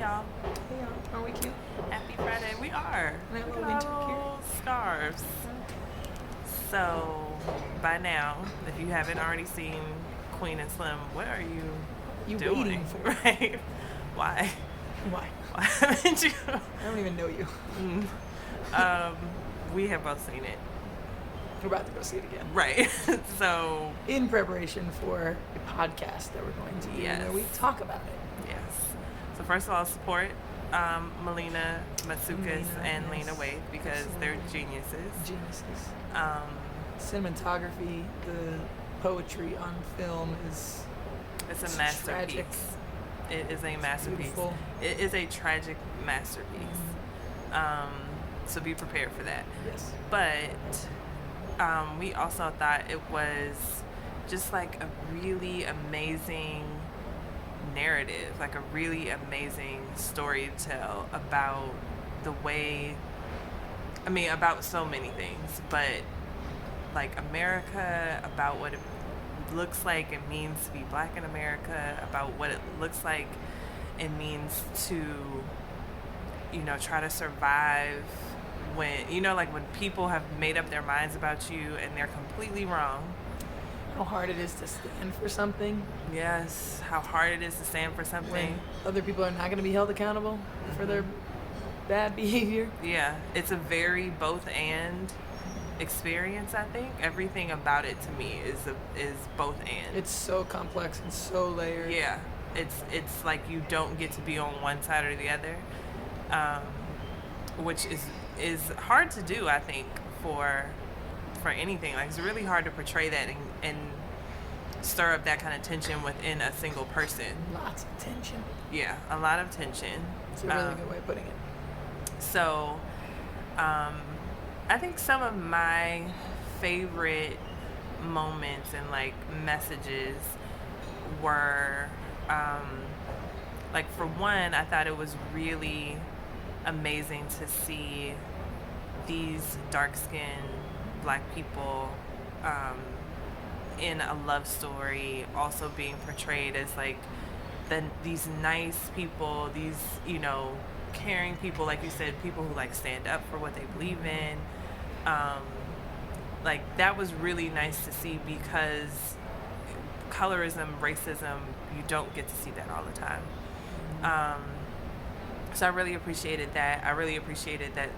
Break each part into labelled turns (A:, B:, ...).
A: y'all.
B: Hey, are we cute?
A: Happy Friday. We are.
B: And I
A: Look
B: have
A: at
B: a winter
A: our
B: gear.
A: little scarves. So, by now, if you haven't already seen Queen and Slim, what are you
B: You
A: doing?
B: waiting for?
A: Right? Why?
B: Why?
A: Why haven't you?
B: I don't even know you.
A: We have both seen it.
B: We're about to go see it again.
A: Right. So,
B: In preparation for a podcast that we're going to do
A: Yes.
B: where we talk about it.
A: yes. So, first of all, support Melina Matsoukas
B: Melina,
A: and
B: yes.
A: Lena Waithe because they're
B: Absolutely.
A: geniuses.
B: Geniuses.
A: Um,
B: Cinematography, the poetry on film is
A: It's
B: It's
A: a masterpiece.
B: tragic.
A: It is a masterpiece.
B: beautiful.
A: It is a tragic masterpiece. So be prepared for that.
B: yes.
A: But we also thought it was just like a really amazing narrative, like a really amazing story to tell about the way, about so many things, but like America, about what it looks like it means to be black in America, about what it looks like it means to, try to survive when, like when people have made up their minds about you and they're completely wrong.
B: How hard it is to stand for something
A: Yes, how hard it is to stand for something.
B: when other people are not going to be held accountable for their bad behavior.
A: Yeah, it's a very both and experience, I think. Everything about it to me is both and.
B: It's so complex and so layered.
A: Yeah, it's like you don't get to be on one side or the other, which is hard to do, I think, for anything. Like it's really hard to portray that and stir up that kind of tension within a single person.
B: Lots of tension.
A: Yeah, a lot of tension.
B: It's a really good way of putting it.
A: So, I think some of my favorite moments and like messages were, like for one, I thought it was really amazing to see these dark-skinned black people in a love story also being portrayed as like these nice people, these caring people, like you said, people who like stand up for what they believe in. Like that was really nice to see because colorism, racism, you don't get to see that all the time. So I really appreciated that. I really appreciated that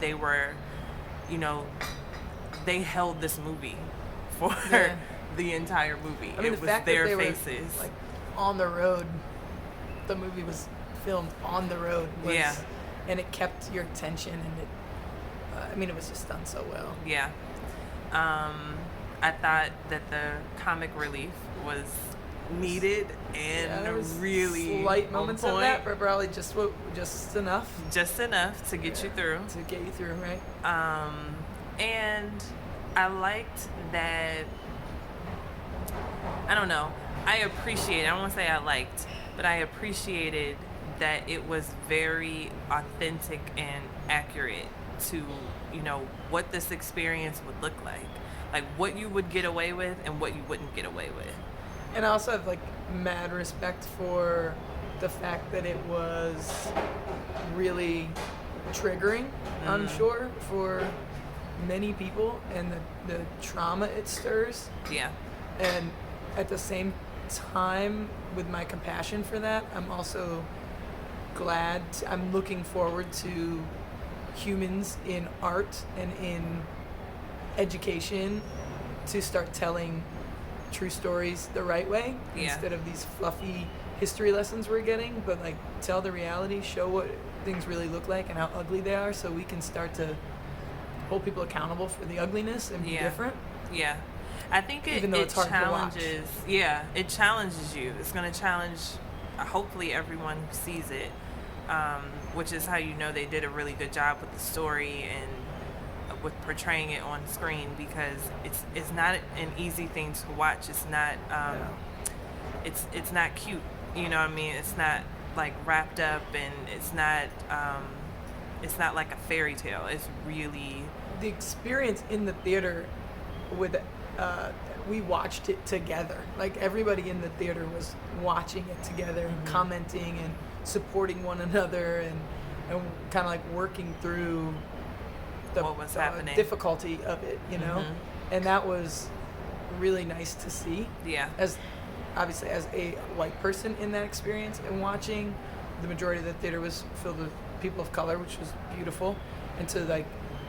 A: they were, they held this movie for
B: Yeah.
A: the entire movie.
B: I mean,
A: it
B: the
A: was
B: fact
A: their
B: that they
A: faces.
B: were like on the road. The movie was filmed on the road.
A: Yeah.
B: And it kept your attention, and it was just done so well.
A: Yeah. I thought that the comic relief was needed and
B: there was
A: really
B: slight
A: on
B: moments of
A: point.
B: that, but probably just enough
A: Just enough to get you through.
B: to get you through, right?
A: And I liked that. I don't know. I don't want to say I liked, but I appreciated that it was very authentic and accurate to, what this experience would look like what you would get away with and what you wouldn't get away with.
B: And I also have like mad respect for the fact that it was really triggering, I'm sure, for many people, and the trauma it stirs.
A: Yeah.
B: And at the same time, with my compassion for that, I'm also I'm looking forward to humans in art and in education to start telling true stories the right way,
A: Yeah.
B: instead of these fluffy history lessons we're getting, but like tell the reality, show what things really look like and how ugly they are, so we can start to hold people accountable for the ugliness and be
A: Yeah.
B: different.
A: Yeah. I think
B: Even though
A: it
B: it's hard to watch.
A: challenges. Yeah, it challenges you. It's going to challenge, hopefully, everyone who sees it, which is how you know they did a really good job with the story and with portraying it on screen, because it's not an easy thing to watch. It's not it's not cute. You know what I mean? It's not like wrapped up, and it's not like a fairy tale. It's really
B: The experience in the theater with we watched it together. Like everybody in the theater was watching it together and commenting and supporting one another and kind of like working through the
A: What was happening.
B: difficulty of it, you know? And that was really nice to see.
A: Yeah.
B: As obviously as a white person in that experience, and watching the majority of the theater was filled with people of color, which was beautiful, and to like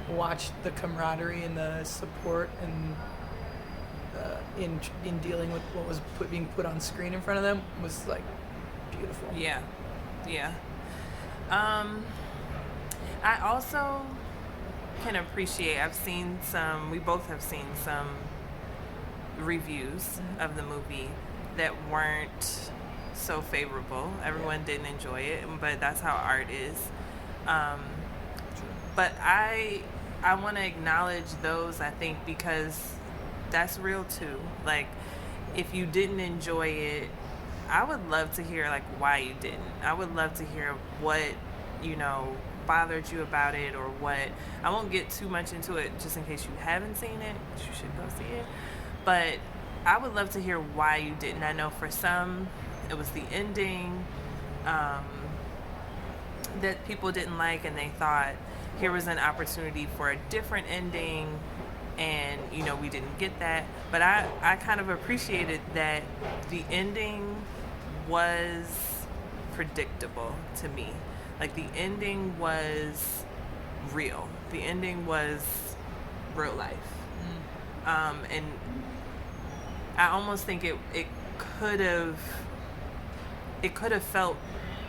B: watch the camaraderie and the support and in dealing with what was being put on screen in front of them was like beautiful.
A: Yeah. I also can appreciate, we both have seen some reviews of the movie that weren't so favorable. Everyone didn't enjoy it, but that's how art is. But I want to acknowledge those, I think, because that's real too. Like, if you didn't enjoy it, I would love to hear like why you didn't. I would love to hear what, bothered you about it, or what. I won't get too much into it just in case you haven't seen it. You should go see it. But I would love to hear why you didn't. I know for some, it was the ending that people didn't like, and they thought here was an opportunity for a different ending, and we didn't get that. But I kind of appreciated that the ending was predictable to me. Like, the ending was real. The ending was real life. And I almost think it could have felt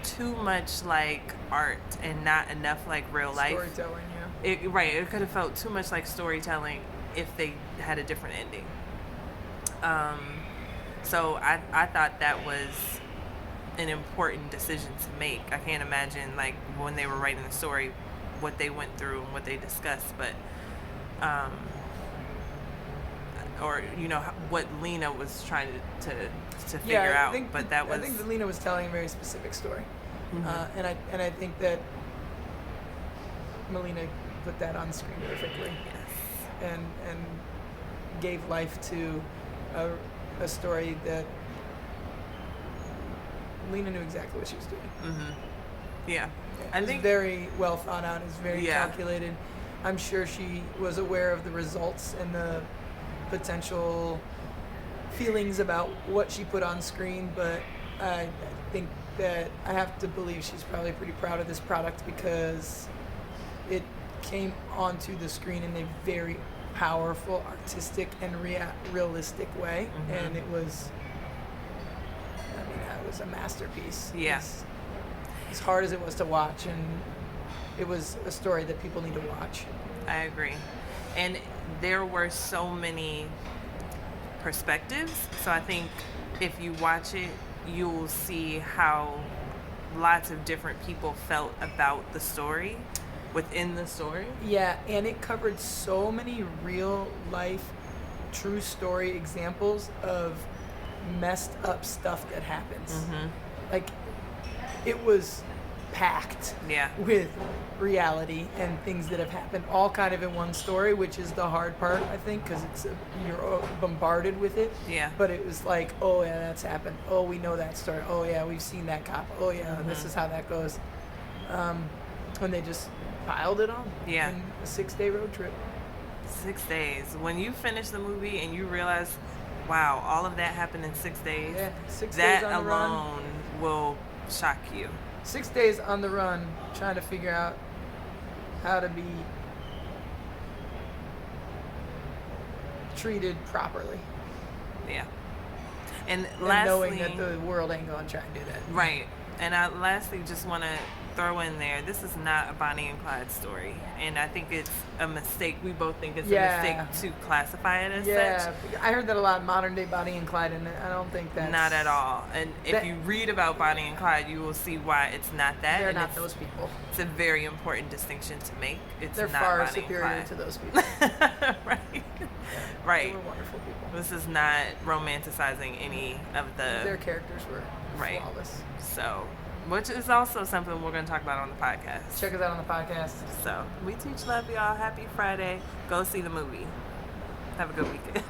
A: too much like art and not enough like real life.
B: Storytelling, yeah.
A: It could have felt too much like storytelling if they had a different ending. So I thought that was an important decision to make. I can't imagine like when they were writing the story what they went through and what they discussed, but or what Lena was trying to figure out. I think that
B: Lena was telling a very specific story, and I think that Melina put that on screen perfectly.
A: Yes.
B: And gave life to a story that Lena knew exactly what she was doing.
A: Yeah.
B: It was very well thought out. It was very calculated. I'm sure she was aware of the results and the potential feelings about what she put on screen, but I think that I have to believe she's probably pretty proud of this product because it came onto the screen in a very powerful, artistic, and realistic way, and it was a masterpiece.
A: Yeah.
B: As hard as it was to watch, and it was a story that people need to watch.
A: I agree. And there were so many perspectives, so I think if you watch it, you'll see how lots of different people felt about the story within the story.
B: Yeah, and it covered so many real life, true story examples of messed up stuff that happens. Like, it was packed with reality and things that have happened all kind of in one story, which is the hard part, I think, because you're bombarded with it.
A: Yeah.
B: But it was like, oh yeah, that's happened. Oh, we know that story. Oh yeah, we've seen that cop. Oh yeah, this is how that goes. And they just piled it on.
A: Yeah.
B: In a 6-day road trip.
A: 6 days. When you finish the movie and you realize, wow, all of that happened in 6 days.
B: Yeah, 6
A: that
B: days on the run.
A: alone will shock you.
B: 6 days on the run, trying to figure out how to be treated properly.
A: Yeah. And
B: knowing
A: lastly,
B: that the world ain't gonna try and do that.
A: right. And I lastly just want to throw in there, this is not a Bonnie and Clyde story, and I think it's a mistake. We both think it's a mistake to classify it as such.
B: I heard that a lot, modern day Bonnie and Clyde, and I don't think that's...
A: Not at all. And if you read about Bonnie and Clyde, you will see why it's not that.
B: They're
A: and
B: not those people.
A: It's a very important distinction to make.
B: They're
A: not
B: far
A: Bonnie
B: superior to those people.
A: Right. Right.
B: They were wonderful people.
A: This is not romanticizing any of the...
B: Their characters were flawless.
A: So, which is also something we're going to talk about on the podcast.
B: Check us out on the podcast.
A: So, we teach love, y'all. Happy Friday. Go see the movie. Have a good weekend.